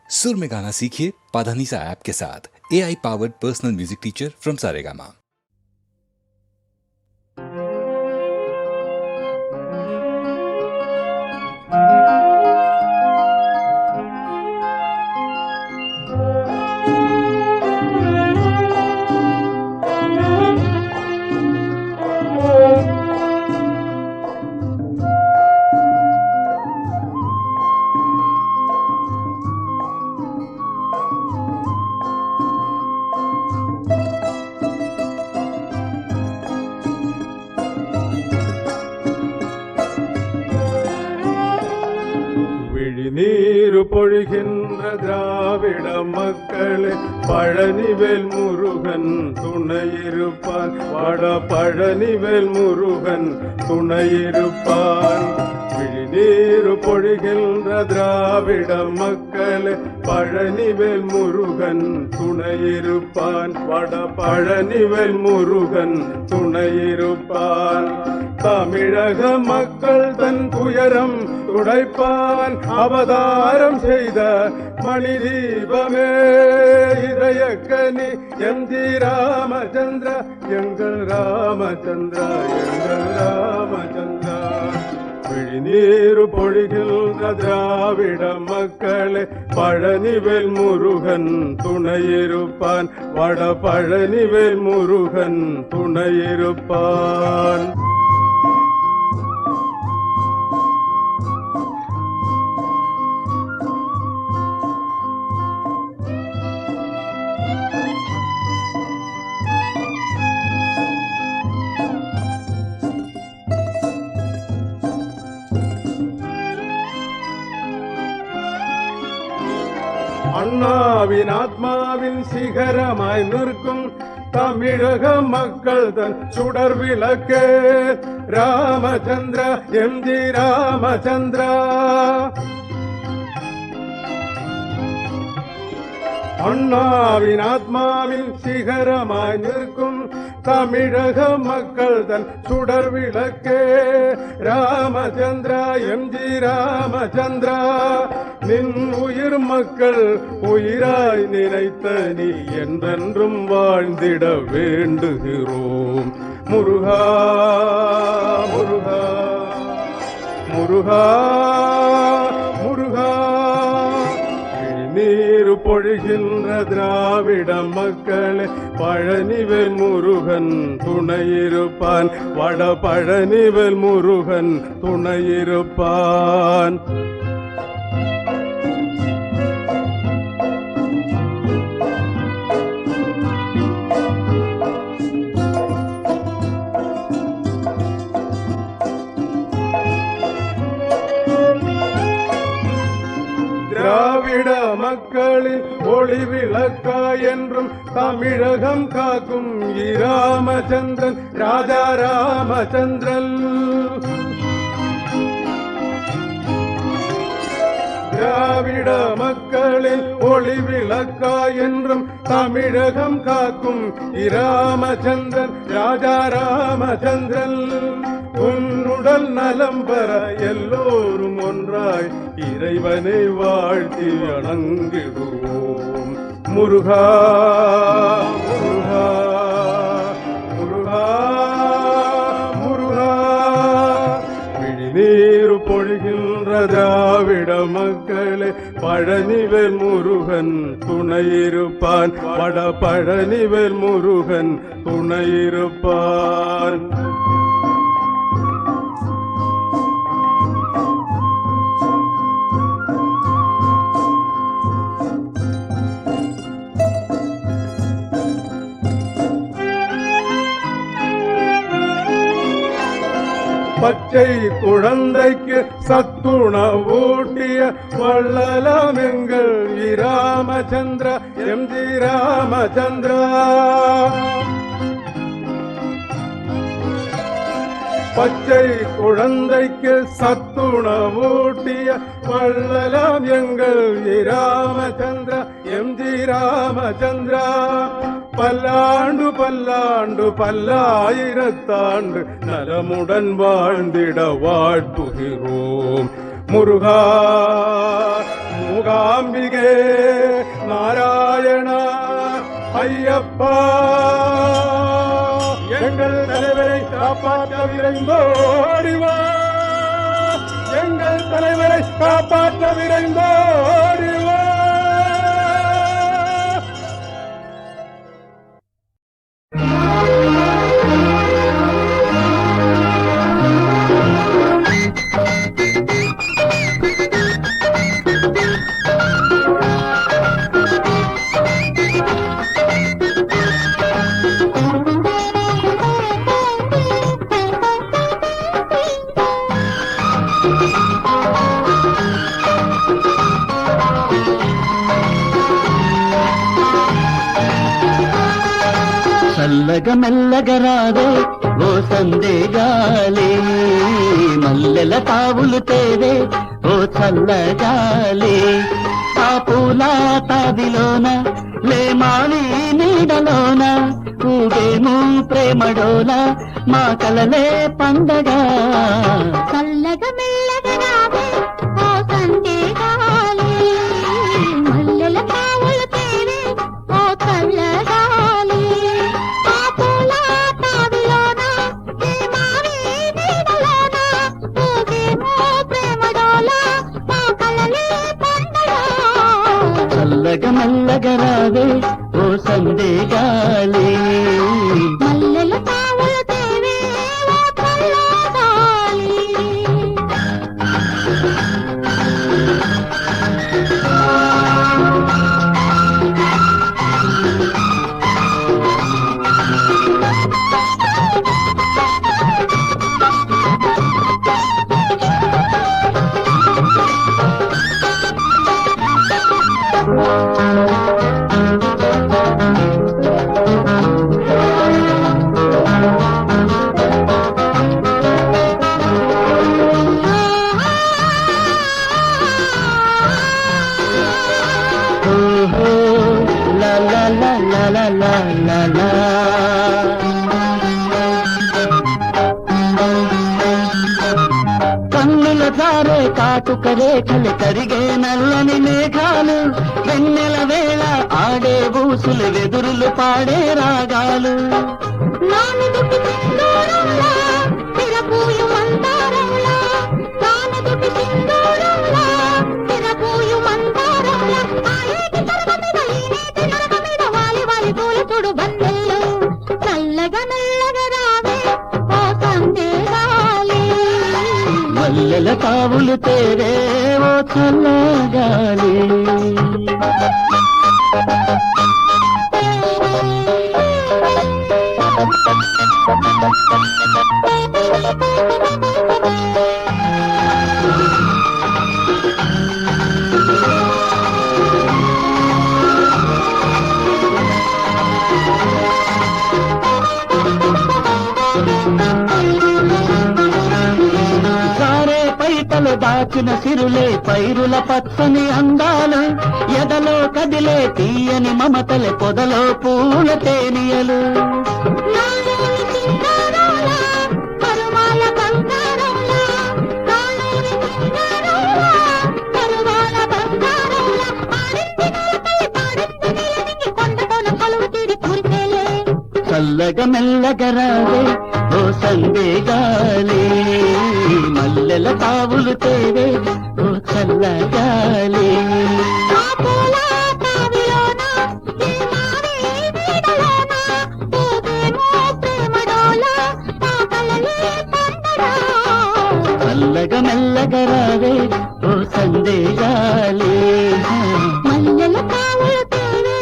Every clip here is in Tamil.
सुर में गाना सीखिए पाधानीसा ऐप के साथ। AI powered personal music teacher from Saregama. நீரு பொழிகின்ற திராவிட மக்களே, பழனிவேல் முருகன் துணையிருப்பான். வட பழனிவேல் முருகன் துணையிருப்பான். விழிநீரு பொழிகின்ற திராவிட மக்களே, பழனிவேல் முருகன் துணையிருப்பான். வட பழனிவேல் முருகன் துணையிருப்பான். தமிழக மக்கள் தன் துயரம் துடைப்பான். அவதாரம் செய்த மணி தீபமே இதயக்கனி எம்ஜி ராமச்சந்திரா, எங்கள் ராமச்சந்திரா, எங்கள் ராமச்சந்திரா. விழிநீரு பொழிகின்ற திராவிட மக்களே, பழனிவேல் முருகன் துணையிருப்பான். வட பழனிவேல் முருகன் துணையிருப்பான். அண்ணாவின் ஆத்மாவின் சிகரமாய் நிற்கும் தமிழக மக்கள் தன் சுடர் விளக்கே ராமச்சந்திரா, எம்ஜி ராமச்சந்திரா. அண்ணாவின் ஆத்மாவின் சிகரமாய் நிற்கும் தமிழக மக்கள் தன் சுடர் விளக்கே ராமச்சந்திரா, எம்ஜி ராமச்சந்திரா. நின் உயிர் மக்கள் உயிராய் நினைத்த நீ என்றென்றும் வாழ்ந்திட வேண்டுகிறோம். முருகா முருகா முருகா முருகா. நீரு பொழிகின்ற திராவிட மக்களே, பழனிவேல் முருகன் துணையிருப்பான். வட பழனிவேல் முருகன் துணையிருப்பான். திராவிட மக்களின் ஒளி விளக்கா என்றும் தமிழகம் காக்கும் ராமச்சந்திரன், ராஜா ராமச்சந்திரன். திராவிட மக்களின் ஒளி விளக்கா என்றும் தமிழகம் காக்கும் ராமச்சந்திரன், ராஜா ராமச்சந்திரன். உன்னுடல் நலம் பெற எல்லோரும் ஒன்றாய் இறைவனை வாழ்த்தி வணங்கிடுவோம். முருகா முருகா முருகா முருகா. விழிநீரு பொழிகின்ற திராவிட மக்களே, பழனிவேல் முருகன் துணையிருப்பான். வட பழனிவேல் முருகன் துணையிருப்பான். பச்சை குழந்தைக்கு சத்துணவூட்டிய வள்ளலாம் எங்கள் ராமச்சந்திரா, எம்ஜி ராமச்சந்திரா. பச்சை குழந்தைக்கு சத்துணவூட்டிய வள்ளலாம் எங்கள் ராமச்சந்திரா, எம்ஜி ராமச்சந்திரா. பல்லாண்டு பல்லாண்டு பல்லாயிரத்தாண்டு நலமுடன் வாழ்ந்திட வாழ்த்துகிறோம். முருகா மூகாம்பிகே ஐயப்பா எங்கள் தலைவரை காப்பாற்ற விரைந்தோடிவா, எங்கள் தலைவரை காப்பாற்ற விரைந்தோடிவா. చల్లగ మెల్లగరాదే ఓ సందేగాలి, మల్లెల తావులు తేవే ఓ చల్లగాలి. ఆ పూల తాదిలోన లేమాలి నీడలోన ఊగేమో ప్రేమడోల మా కలలే పండగ. చల్లగ మెల్లగరాదే ఓ సందేగాలి, మల్లెల తావులు తేవే ఓ చల్లగాలి. ఆ పూల తావిలోన ఏమావి నీడలోన ఊగేమో ప్రేమడోల మా కలలే పండగ. చల్లగ మెల్లగరాదే ఓ సందేగాలి, మల్లెల తావులు తేవే ఓ చల్లగాలి. ఓహో లా లా లా లా లా లా లా లా. కన్నుల జారే కాటుక రేఖలు కరిగే నల్లని మేఘాలు, వెన్నెల వేళ ఆడే ఊసులు వెదురులు పాడే రాగాలు. నానుదుటి సింధూరంలా తిరపూయు మందారంలా, నానుదుటి సింధూరంలా తిరపూయు మందారంలా. ఆ ఏటి తరగ మీద ఈ నీటి నరక మీద వాలి వాలి పూలు చూడు బందెల్లో. చల్లగా మెల్లగా రావే ఓ సందేగాలి, మల్లెల తావులు తేరే ఓ చల్లగాలి. సారే పైటలు దాచిన సిరులే పైరుల పచ్చని అందాలు, ఎదలో కదిలే తీయని మమతలే పొదలో పూల తేనియలు. నాలోని సింగారంలా పరువాల బంగారంలా, నాలోని సింగారంలా పరువాల బంగారంలా. ఆడింది నెలపల్లి పాడింది నీలనింగి కొండతోన కొలువు తీరి కురిసేలే. చల్లగ మెల్లగరాదే ఓ సందేగాలి, మల్లెల తావులు తేవే ఓ చల్లగాలి. ఆ పూల తావిలోన ఏమావి నీడలోన ఊగేమో ప్రేమడోల మా కలలే పండగ. చల్లగ మెల్లగరాదే ఓ సందేగాలి, మల్లెల తావులు తేవే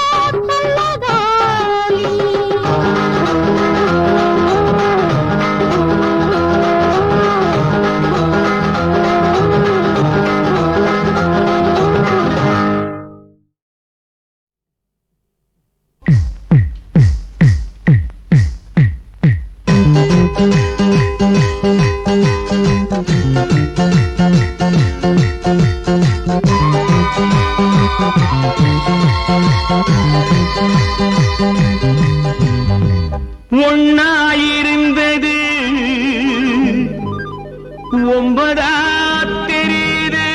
ఓ చల్లగాలి. ஒன்னாயிருந்தது ஒன்பதா தெரியுது,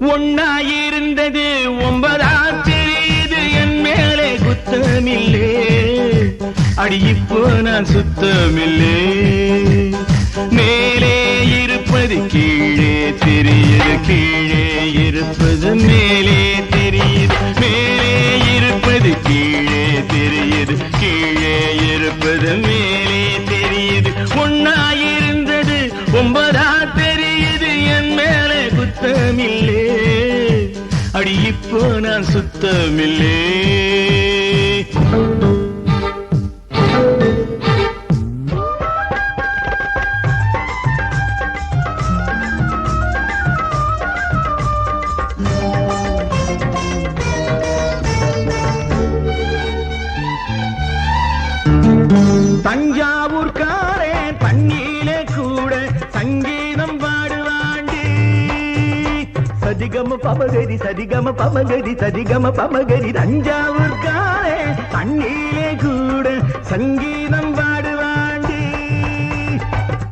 ஒன்னாயிருந்தது ஒன்பதா தெரியுது என் மேலே குத்தமில்லே அடி இப்போ நான் சுத்தமில்லே மேலே இருப்பது கீழே தெரியுது கீழே இருப்பது மேலே தெரியுது மேலே இருப்பது கீழே தெரியுது கீழே இருப்பது மேலே தெரியுது ஒன்னாயிருந்தது ஒன்பதா தெரியுது என் மேலே குத்தமில்லே அடி இப்போ நான் சுத்தமில்லே தஞ்சாவூர்காரே தண்ணியிலே கூட சங்கீதம் பாடுவாண்டி சதிகம பமகரி சதிகம பமகரி சதிகம பமகரி தஞ்சாவூர்காரே தண்ணியிலே கூட சங்கீதம் பாடுவாண்டி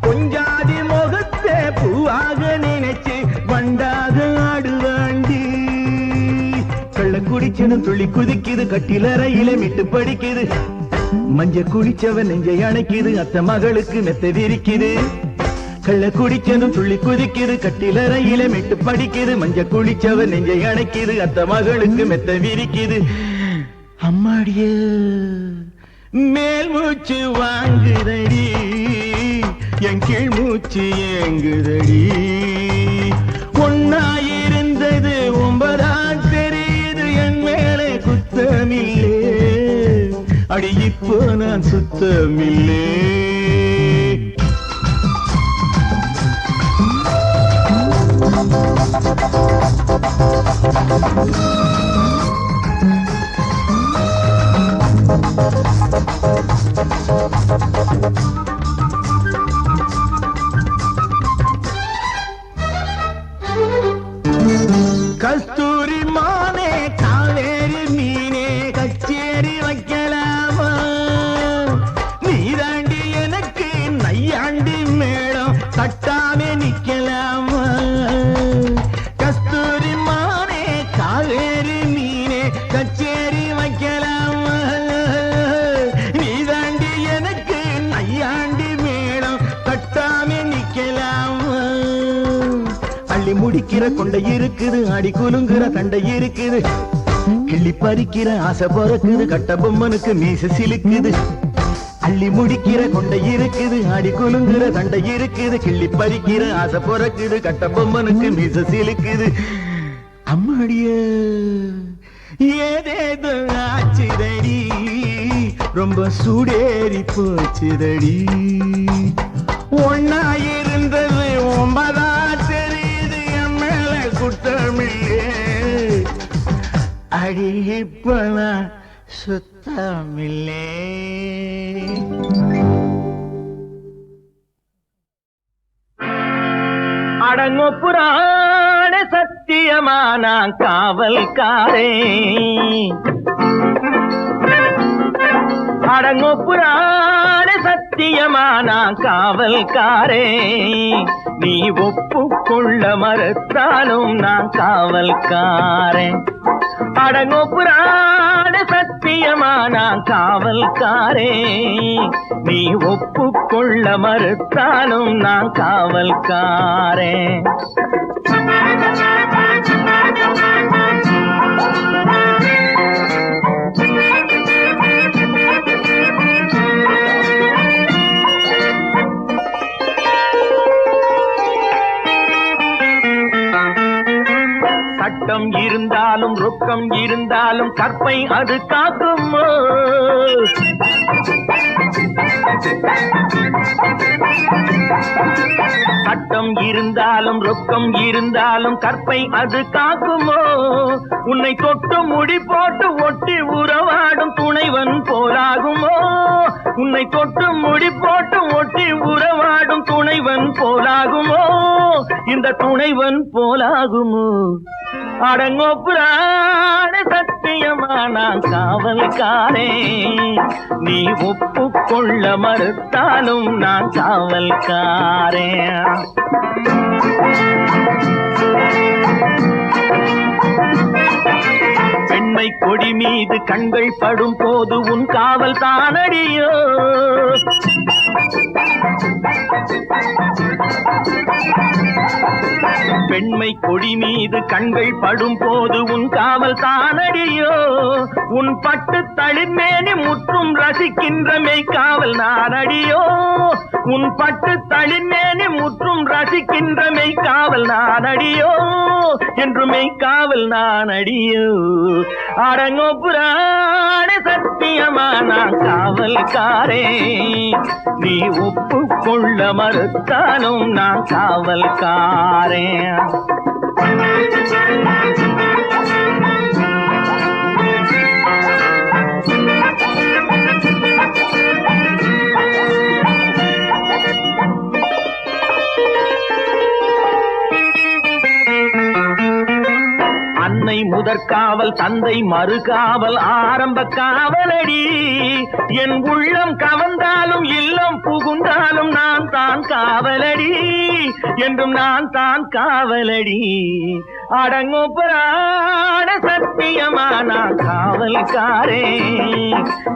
கொஞ்சாதி முகத்தை பூவாக நினைச்சு வண்டாக ஆடுவாண்டி கள்ள குடிச்சனும் துள்ளி குதிக்குது கட்டிலறையில மிட்டு படிக்குது மஞ்ச குளிச்சவன் நெஞ்சை அணைக்குது அத்த மகளுக்கு மெத்த விரிக்குது கள்ள குடிச்சதும் துள்ளி குதிக்குது கட்டிலறையில மெட்டு படிக்குது மஞ்ச குளிச்சவன் நெஞ்சை அணைக்குது அத்த மகளுக்கு மெத்த விரிக்குது அம்மாடிய மேல் மூச்சு வாங்குதடி என் கீழ் மூச்சு ஏங்குதடி ஒன்னாயிருந்தது ஒன்பதா தெரியுது என் மேலே குத்தமில்லே அடி இப்போ நான் சுத்தமில்லே கஸ்தூரி மானே காவேரி மீனே கச்சேரி வைக்கலாமா நீதாண்டி எனக்கு நையாண்டி மேளம் தட்டாமே நிக்கலாமா கஸ்தூரி மானே காவேரி மீனே கச்சேரி வைக்கலாமா நீதாண்டி எனக்கு நையாண்டி மேளம் தட்டாமே நிக்கலாமா அள்ளி முடிக்கிற கொண்டை இருக்குது அடி குலுங்குற தண்டை இருக்குது கிள்ளி பறிக்கிற ஆசை பிறக்குது கட்ட பொம்மனுக்கு மீச சிலுக்குது அள்ளி முடிக்கிற கொண்டை இருக்குது அடி குலுங்குற தண்டை இருக்குது கிள்ளி பறிக்கிற ஆசை பிறக்குது கட்ட பொம்மனுக்கு மீச சிலுக்குது அம்மாடிய ஏதேதோ ஆச்சுதடி ரொம்ப சூடேறி போச்சுதடி ஒன்னாயிருந்தது ஒன்பதா தெரியுது என் மேல குற்றமில்லே அடி இப்ப நான் சுத்தமில்லே அடங்கொப்புறான சத்தியமான காவல்காரே அடங்கொப்புறான சத்தியமான காவல்காரே நீ ஒப்புக்கொள்ள மறுத்தாலும் நான் காவல்காரன் அடங்கொப்புறான சத்தியமான காவல்காரே நீ ஒப்புக்கொள்ள மறுத்தாலும் நான் காவல்காரன் சட்டம் இருந்தாலும் ரொக்கம் இருந்தாலும் கற்பை அது காக்குமோ சட்டம் இருந்தாலும் ரொக்கம் இருந்தாலும் கற்பை அது காக்குமோ உன்னை தொட்டு முடி போட்டு ஒட்டி உறவாடும் துணைவன் போலாகுமோ உன்னை தொட்டு முடி போட்டு ஒட்டி உறவாடும் துணைவன் போலாகுமோ இந்த துணைவன் போலாகுமோ அடங்கொப்புறான சத்தியமான காவல்காரே நீ ஒப்புக்கொள்ள மறுத்தாலும் நான் காவல்காரே மீது கண்கள் படும் போது உன் காவல் தானடியோ. பெண்மை கொடி மீது கண்கள் படும் போது உன் காவல் தானடியோ. உன் பட்டு தளிர்மேனி முற்றும் ரசிக்கின்ற மெய்காவல் நானடியோ. உன் பட்டு தளிர்மேனி முற்றும் ரசிக்கின்ற மெய்காவல் நானடியோ. என்று மெய்காவல் நானடியோ. அடங்கோ புராண சத்தியமான காவல்காரே, நீ ஒப்புக்கொள்ள மறுத்தாலும் நான் காவல்காரே. அன்னை முதற்காவல் தந்தை மறுகாவல் ஆரம்ப காவலடி. என் உள்ளம் கவர்ந்தாலும் இல்லம் புகுந்தாலும் நான் தான் காவலடி. என்றும் நான் தான் காவலடி. அடங்கோ புராண சத்தியமான காவல்காரே,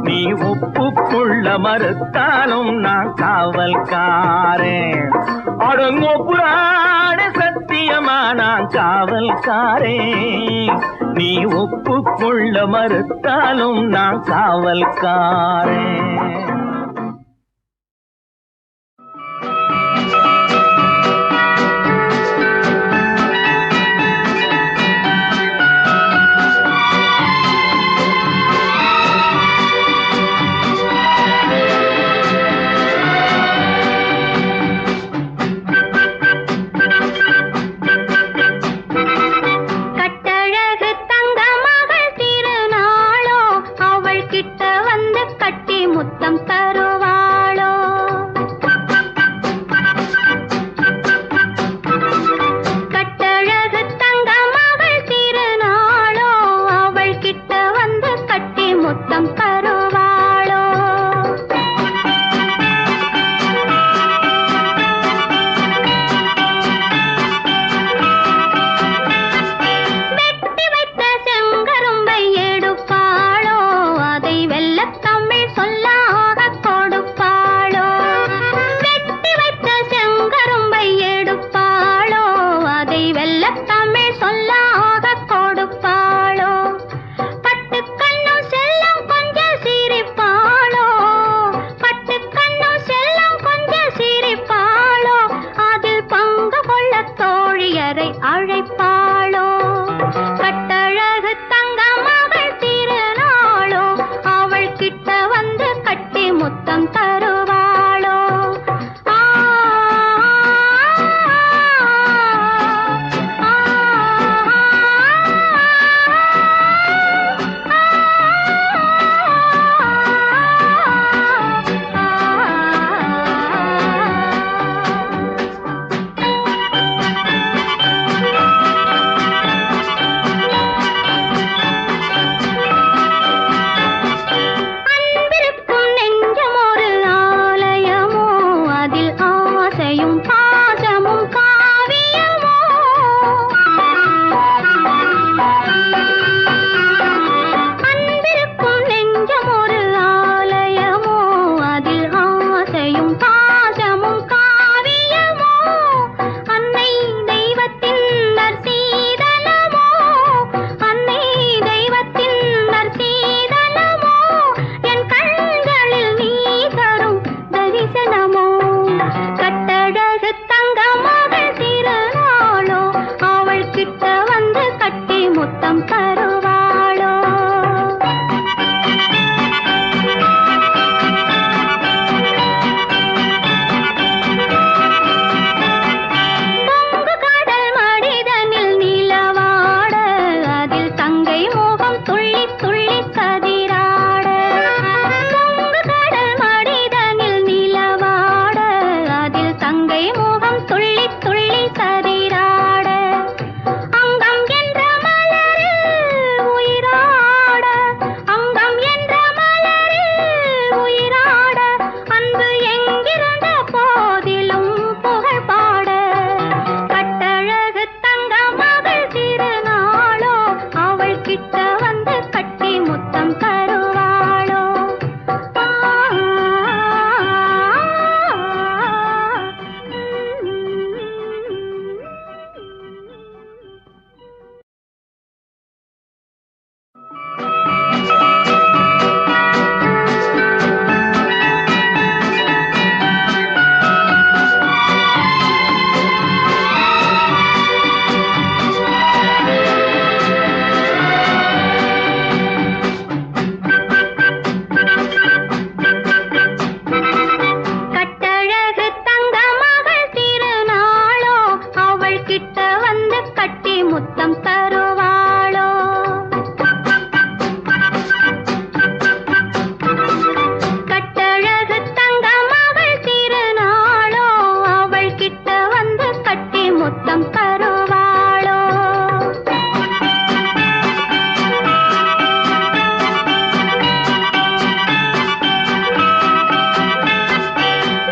நீ ஒப்புக்கொள்ள மறுத்தாலும் நான் காவல்காரே. அடங்கோ புராண சத்தியமான காவல்காரே, நீ ஒப்புக்கொள்ள மறுத்தாலும் நான் காவல்காரே. அழைப்பாளோ கட்டழகு தங்க மகள் திருநாளோ அவள் கிட்ட வந்து கட்டி முத்தம் தருவாளோ கட்டி முத்தம் தருவாளோ கட்டழகு தங்கம் அவள் திருநாளோ அவள் கிட்ட வந்து கட்டி முத்தம் தருவாளோ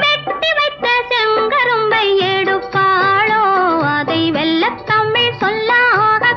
வெட்டி வைத்த செங்கரும்பை எடுப்பாளோ அதை வெல்ல தமிழ் சொல்லாக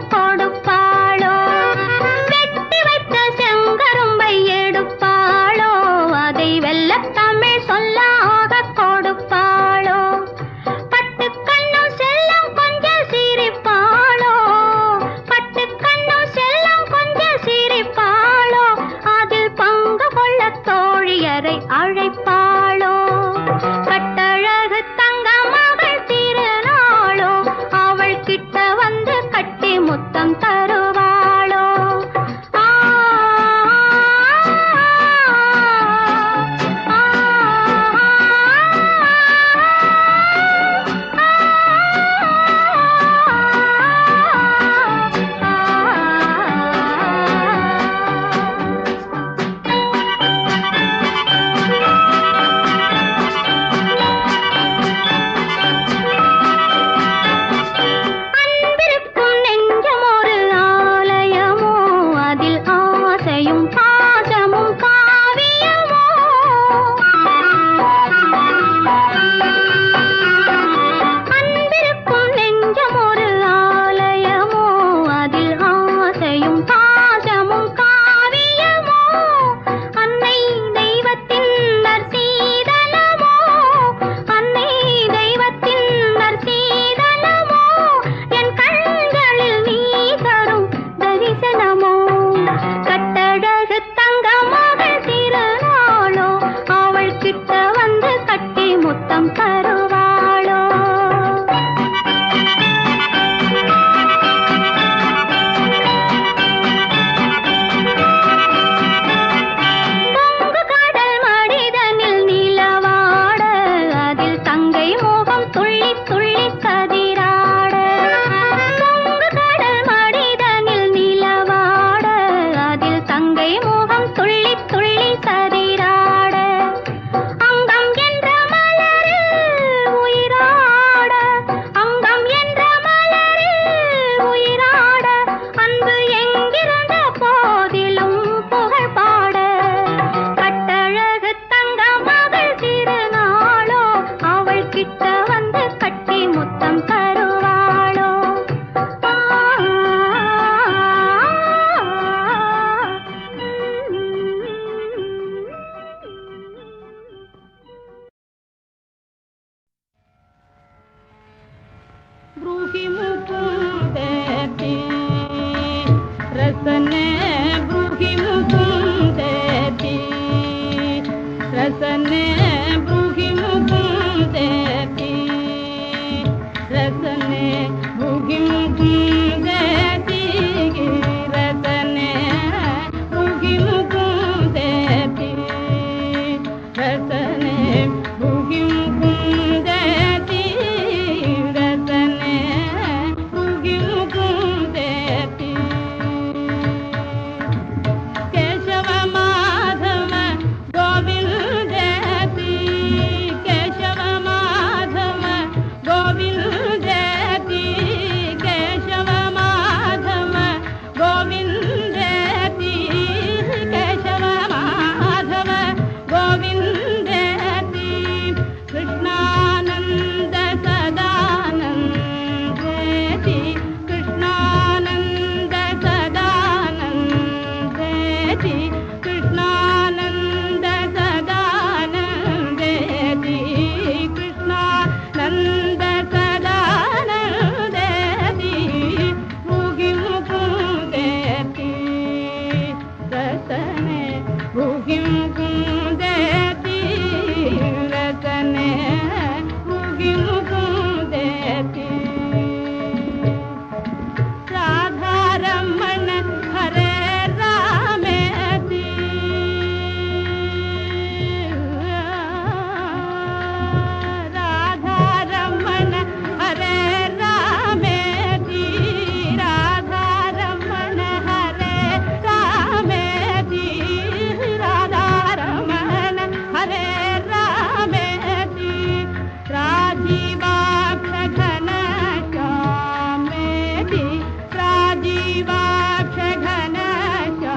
राजीवाक्ष घनश्यामेति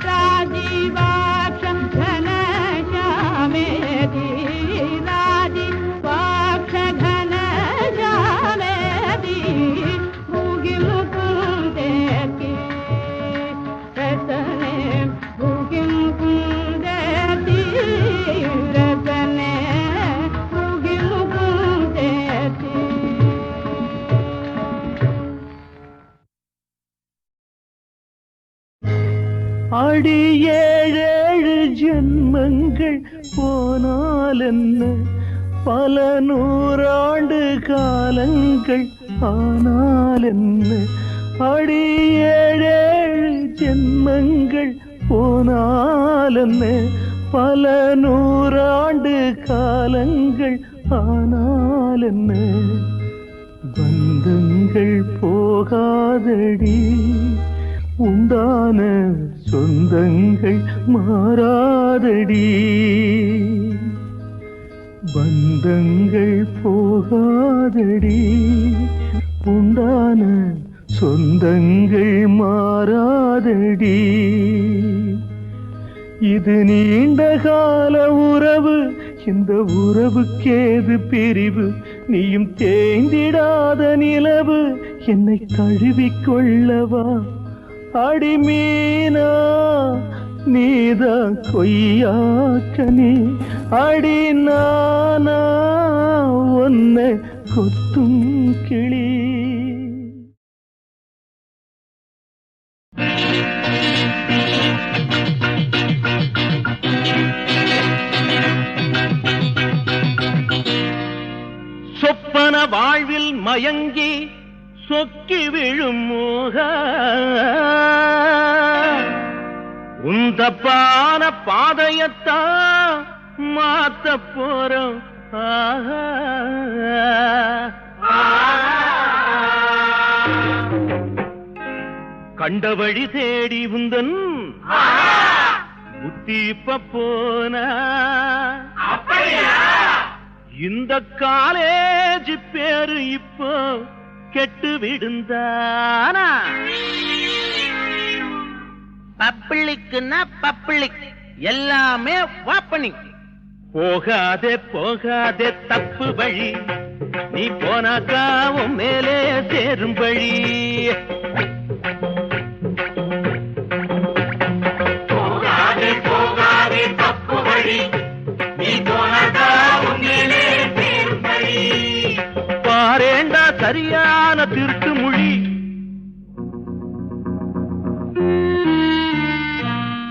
राजीवाक्ष घनश्यामेति राजीवाक्ष घनश्यामेति भुगि मुकुन्देति रतने भुगि मुकुन्देति रतने भुगि मुकुन्देति அடி ஏழேழு ஜென்மங்கள் போனாலென்ன பல நூறாண்டு காலங்கள் ஆனாலென்ன அடி ஏழேழு ஜென்மங்கள் போனாலென்ன பல நூறாண்டு காலங்கள் ஆனாலென்ன பந்தங்கள் போகாதடி உண்டான சொந்தங்கள் மாறாதடி பந்தங்கள் போகாதடி உண்டான சொந்தங்கள் மாறாதடி இது நீண்ட கால உறவு இந்த உறவுக்கேது பிரிவு நீயும் தேய்ந்திடாத நிலவு என்னை தழுவிக்கொள்ளவா அடிமீனா நீதா கொய்யாக்கனி அடி நானா ஒன்ன கொத்தும் கிளி சொப்பன வாழ்வில் மயங்கி சொக்கி விழும் மோக உந்தப்பான பாதையத்தான் மாத்த போறோம் கண்ட வழி தேடி உந்தன் புத்தி இப்ப போன இந்த காலேஜ் பேரு இப்போ கெட்டு விடுந்தானா பப்ளிக்குன்னா பப்ளிக் எல்லாமே வாப்பனிங் போகாதே போகாதே தப்பு வழி நீ போனாக்கா உன் மேலே சேரும் வழி போகாதே போகாதே தப்பு வழி நீ போனாக்கா உன் மேலே சேரும் வழி பாரேண்டா சரியான திருட்டு மொழி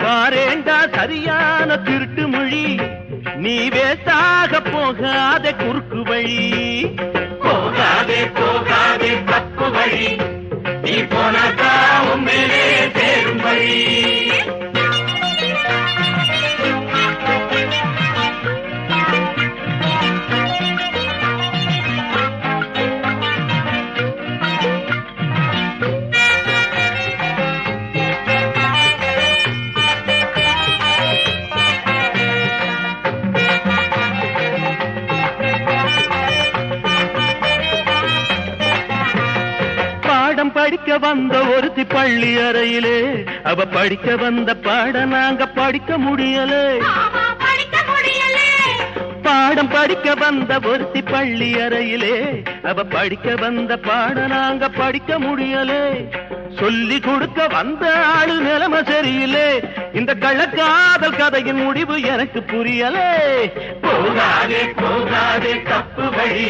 பாரேண்டா சரியான திருட்டு மொழி நீ வேஸ்டாக போகாதே குறுக்கு வழி போகாதே போகாதே தப்பு வழி நீ போனாக்கா உன் மேலே சேரும் வழி படிக்க வந்த ஒருத்தி பள்ளி அறையிலே அவ படிக்க வந்த பாட நாங்க படிக்க முடியலே பாடம் படிக்க வந்த ஒருத்தி பள்ளி அறையிலே அவ படிக்க வந்த பாட நாங்க படிக்க முடியலே சொல்லி கொடுக்க வந்த ஆளு நிலைமை சரியில்லை இந்த கள்ளக்காதல் கதையின் முடிவு எனக்கு புரியலே போகாதே போகாதே தப்பு வழி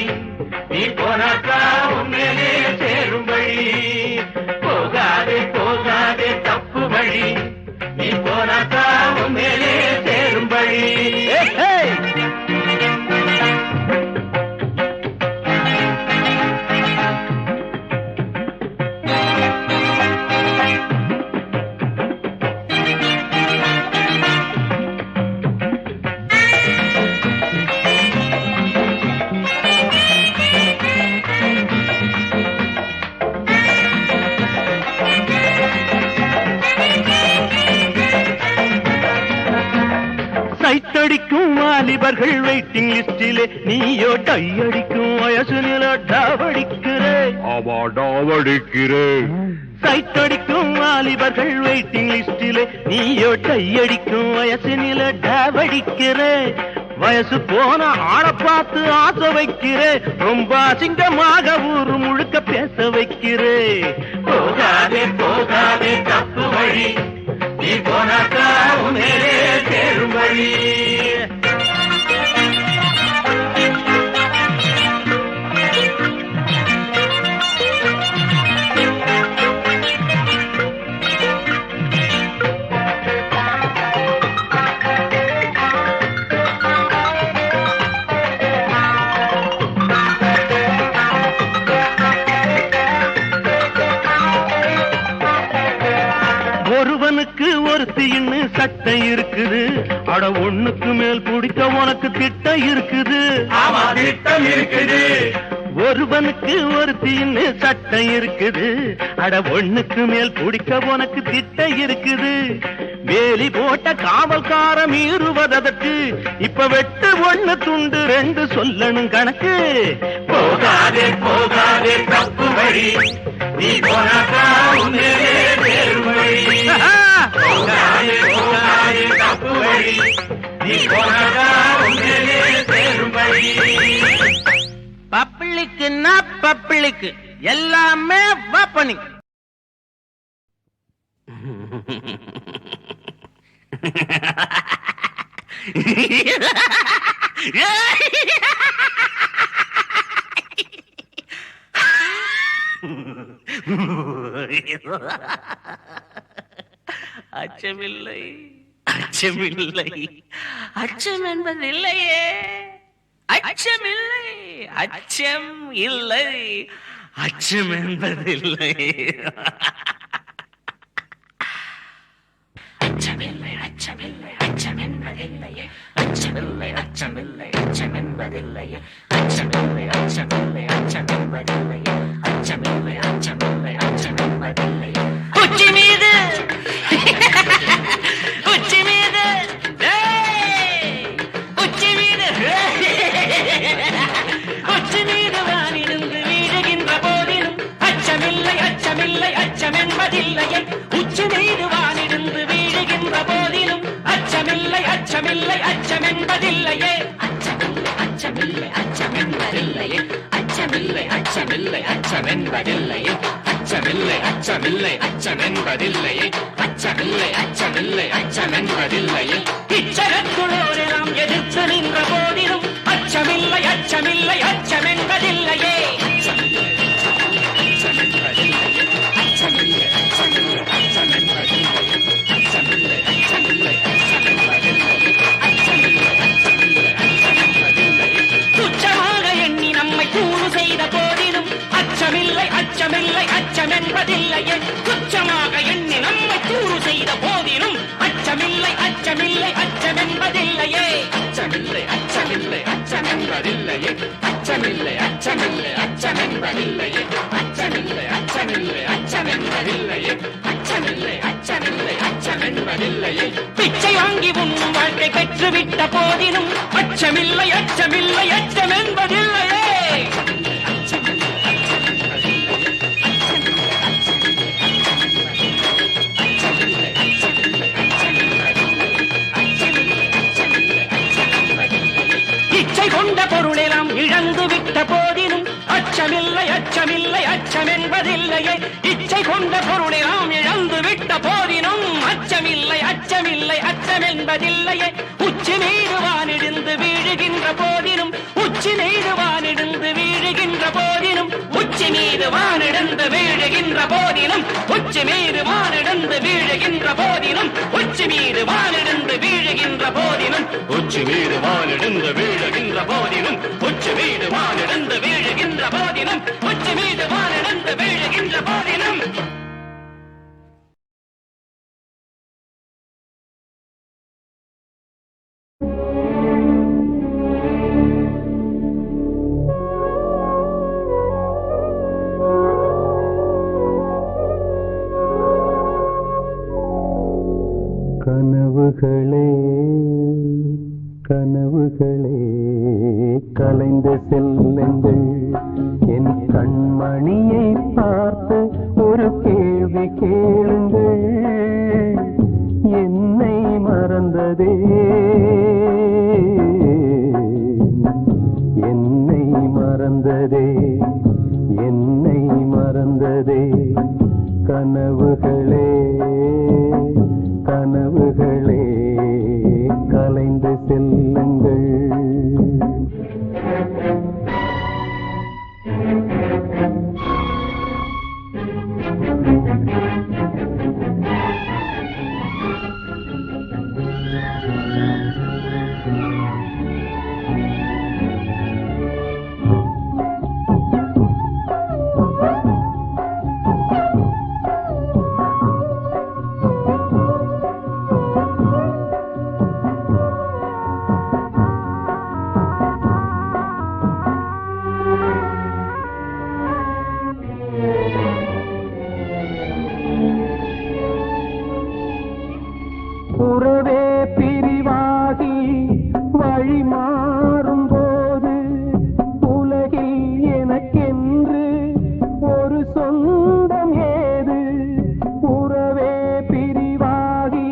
நீ போனாக்கா உண்மையிலே சேரும் வழி போகாதே போகாதே தப்பு வழி நீ போனாக்கா உண்மையிலே சேரும் வழி வாலிபர்கள் வெயிட்டிங் லிஸ்டிலே நீயோ டையடிக்கும் வயசு நிலடாவடிக்கிறே அவடாவடிக்கிறே சைட் அடிக்கும் வாலிபர்கள் வெயிட்டிங் லிஸ்டிலே நீயோ டையடிக்கும் வயசு நிலடாவடிக்கிறே வயசு போன ஆளை பார்த்து ஆசை வைக்கிறே ரொம்ப அசிங்கமாக ஊரு முழுக்க பேச வைக்கிறே போகாதே போகாதே தப்பு வழி நீ போனாக்கா உன்னே தேரும் வழி ஒருவனுக்கு ஒருத்தின்னு சட்டை இருக்குது அட ஒண்ணுக்கு மேல் பிடிக்க உனக்கு திட்டம் இருக்குது திட்டம் இருக்குது ஒருவனுக்கு ஒருத்தின்னு சட்டை இருக்குது அட ஒண்ணுக்கு மேல் பிடிக்க உனக்கு திட்டம் இருக்குது வேலி போட்ட காவல்கார மீறுவதற்கு இப்ப வெட்டு ஒண்ணு துண்டு ரெண்டு சொல்லணும் கணக்கு போகாதே போகாதே தப்பு வழி நீ போனாக்கா உன்னே தேரும் வழி போகாதே போகாதே தப்பு வழி நீ போனாக்கா உன்னே தேரும் வழி பப்ளிக்குன்னா பப்ளிக்கு எல்லாமே வாப்பனி அச்சமில்லை அச்சமில்லை அச்சம் என்பதில்லையே அச்சமில்லை அச்சம் இல்லை அச்சம் என்பதில்லை அச்சமில்லை அச்சமில்லை அச்சம் என்பதில்லையே அச்சமில்லை அச்சமில்லை அச்சம் என்பதில்லையே அச்சமில்லை அச்சமில்லை அச்சம் என்பதில்லையே அச்சமில்லை அச்சமில்லை அச்சம் என்பதில்லையே உச்சி மீது உச்சி மீது உச்சி மீது உச்சி மீது வானிருந்து வீழுகின்ற போதிலும் அச்சமில்லை அச்சமில்லை அச்சம் என்பதில்லையே உச்சி மீது வானிருந்து வீழுகின்ற போதிலும் அச்சமில்லை அச்சமில்லை அச்சம் என்பதில்லையே அச்சமில்லை அச்சமில்லை அச்சம் என்பதில்லையே அச்சமில்லை அச்சமில்லை அச்சம் என்பதில்லையே அச்சமில்லை அச்சமில்லை அச்சம் என்பதில்லையே அச்சமில்லை அச்சமில்லை அச்சம் என்பதில்லையே இச்சரத்துளோரெல்லாம் எதிர்த்து நின்ற போதிலும் அச்சமில்லை அச்சமில்லை அச்சம் என்பதில்லையே அச்சமில்லை அச்சம் என்பதில்லையே அச்சமில்லை அச்சமில்லை அச்சம் என்பதில்லையே அச்சமில்லை அச்சமில்லை அச்சம் என்பதில்லையே அச்சமில்லை அச்சமில்லை அச்சம் என்பதில்லையே துச்சமாக எண்ணி நம்மை கூறு செய்த போதிலும் அச்சமில்லை அச்சமில்லை அச்சம் என்பதில்லையே துச்சமாக எண்ணி நம்மை கூறு செய்த போதிலும் அச்சமில்லை அச்சமில்லை அச்சம் என்பதில்லையே அச்சமில்லை அச்சமில்லை அச்சம் என்பதில்லையே அச்சமில்லை அச்சமில்லை அச்சம் என்பதில்லையே அச்சமில்லை அச்சமில்லை அச்சம் என்பதில்லையே அச்சமில்லை அச்சமில்லை அச்சம் என்பதில்லையே பிச்சை வாங்கி உண்ணும் வாழ்க்கை பெற்றுவிட்ட போதிலும் அச்சமில்லை அச்சமில்லை அச்சம் என்பதில்லையே இச்சை கொண்ட பொருளெல்லாம் இழந்து விட்ட போதிலும் அச்சமில்லை அச்சமில்லை அச்சம் என்பதில்லையே இச்சை கொண்ட பொருளெல்லாம் இழந்து விட்ட போதிலும் அச்சமில்லை அச்சமில்லை அச்சம் என்பதில்லையே உச்சி மீது வானிடிந்து வீழுகின்ற போதிலும் உச்சி மீது வானிடிந்து வீழுகின்ற போதிலும் உச்சி மீது வானிடந்து வீழுகின்ற போதிலும் உச்சி மீது வானிடந்து வீழுகின்ற போதிலும் உச்சி மீது வானிடந்து வீழுகின்ற போதிலும் உச்சி மீது வானிடந்து வீழுகின்ற போதிலும் உச்சி மீது வானிடந்து வீழுகின்ற போதிலும் உச்சி மீது வானிடந்து வீழுகின்ற போதிலும் கனவுகளே கனவுகளே கலைந்து செல்லுங்கள் என் கண்மணியை பார்த்து ஒரு கேள்வி கேளுங்கள் என்னை மறந்ததே என்னை மறந்ததே என்னை மறந்ததே கனவுகளே கனவுகளே கலைந்து செல்லுங்கள் உறவே பிரிவாகி வழி மாறும் போது உலகில் எனக்கென்று ஒரு சொந்தம் ஏது உறவே பிரிவாகி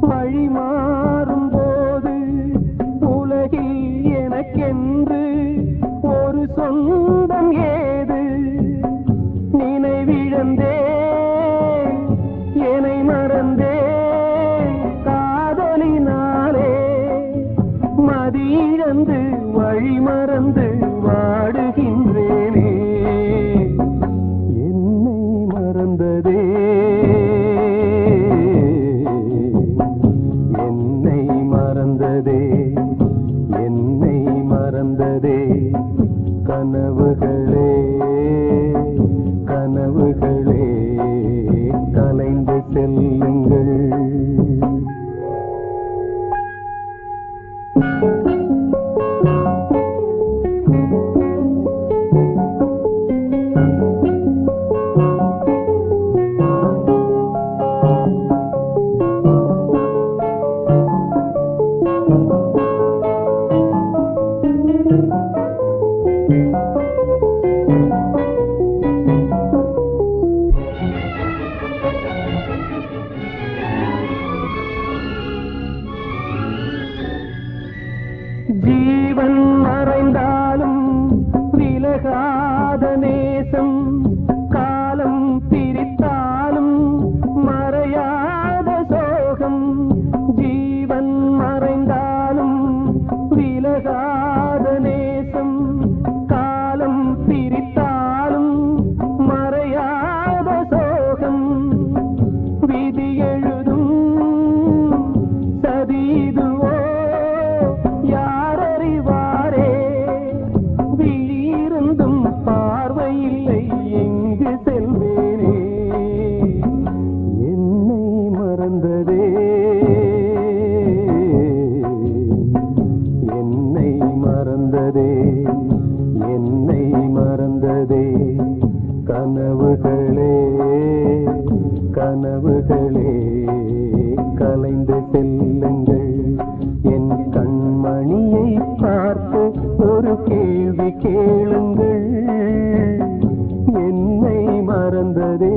வழி மாறும் போது உலகில் எனக்கென்று ஒரு சொந்தம் ஏது நினைவிழந்தே என்னை மறந்தே மதியிழந்து வழி மறந்து வாடுகின்றேனே என்னை மறந்ததே என்னை மறந்ததே என்னை மறந்ததே கனவுகளே கனவுகளே கலைந்து செல்லுங்கள் ஜீவன் மறைந்தாலும் விலகாத நேசம் காலம் பிரித்தாலும் மறையாத சோகம் ஜீவன் மறைந்தாலும் விலகாத நேசம் காலம் பிரித்தாலும் மறையாத சோகம் விதி எழுதும் சதீதுவோ யாரறிவாரே விழியிருந்தும் பார்வையில்லை எங்கு செல்வேனே என்னை மறந்ததே என்னை மறந்ததே என்னை மறந்ததே கனவுகளே கனவுகளே கலைந்து செல்லுங்கள் என் கண்மணியை பார்த்து ஒரு கேள்வி கேளுங்கள் என்னை மறந்ததே